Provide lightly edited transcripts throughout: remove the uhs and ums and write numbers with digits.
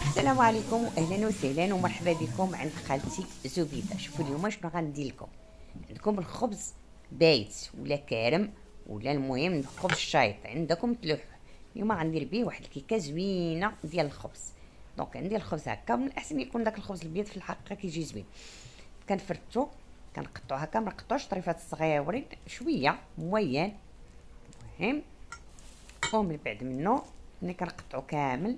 السلام عليكم واهلا وسهلا ومرحبا بكم عند خالتي زبيده. شوفوا اليوم شنو غندير لكم. عندكم الخبز بايت ولا كارم ولا المهم الخبز شايط عندكم تلوح. اليوم غندير به واحد الكيكه زوينه ديال الخبز. دونك عندي الخبز هكا، من الاحسن يكون داك الخبز الابيض في الحقيقه كيجي زوين. كنفرتو كنقطعو هكا، ما نقطعوش طريفات صغيورين، شويه موين المهم. ومن بعد منه ملي كنقطعو كامل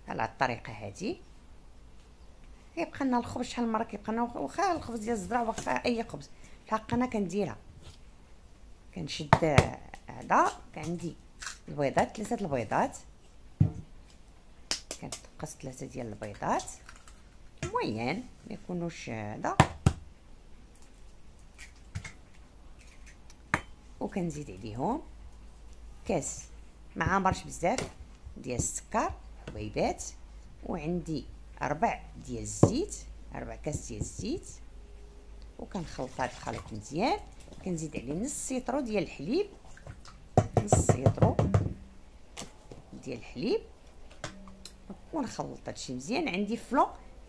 على الطريقه هذه كيبقى لنا الخبز. شحال من مره كيبقى لنا واخا الخبز ديال الزرع واخا اي خبز، الحق انا كنديرها كنشد هذا. عندي البيضات، 3 البيضات، كنتقص 3 ديال البيضات موين ما يكونوش هذا، وكنزيد عليهم كاس ما عامرش بزاف ديال السكر حبيبات، وعندي 4 ديال الزيت، 4 كاس ديال الزيت، وكنخلط هذا الخليط مزيان. كنزيد عليه نص سيطرو ديال الحليب، نص سيطرو ديال الحليب، ونخلط هادشي مزيان. عندي فلون،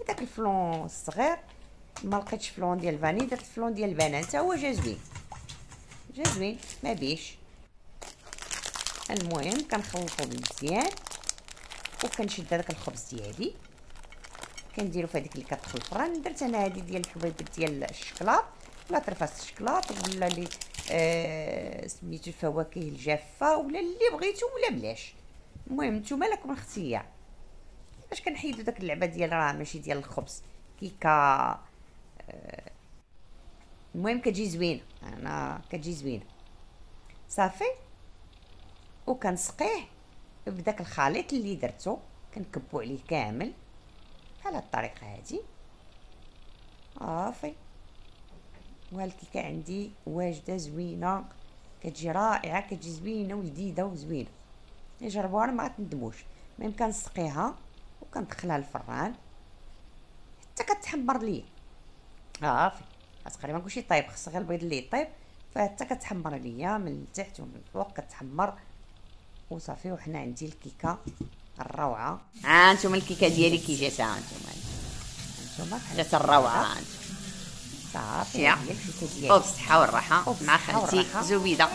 داك الفلون الصغير، ما لقيتش فلون ديال الفاني درت فلون ديال البنان حتى هو جا زوين، جا زوين ما بيش. المهم كنخلطو مزيان وكنشد هذاك الخبز ديالي كنديرو في هذيك اللي كتدخل الفران. درت انا هذه ديال الحبيبات ديال الشكلاط ولا طريفات الشكلاط ولا اللي سميتو الفواكه الجافه ولا اللي بغيتو ولا بلاش. المهم نتوما لكم الاختيار. باش كنحيدو داك اللعبه ديال راه ماشي ديال الخبز كيكه. المهم كتجي زوينه، انا كتجي زوينه صافي. وكنسقيه بداك الخليط اللي درتو، كنكبو عليه كامل بحال هاد الطريقه هادي صافي. والكيكه عندي واجده زوينه، كتجي رائعه، كتجي زوينه وجديده وزوينه. جربوها ما غتندموش. المهم كنسقيها وكندخلها للفران حتى كتحمر ليا صافي. تقريبا كلشي طيب، خص غير البيض اللي يطيب، فحتى كتحمر ليا من التحت ومن الفوق كتحمر وصافي. وحنا عندي الكيكه الروعه. هانتوما الكيكه ديالي كي جات، هانتوما جات الروعه صافي. هي الكيكه ديالي وبالصحه والراحه مع خالتي زبيده.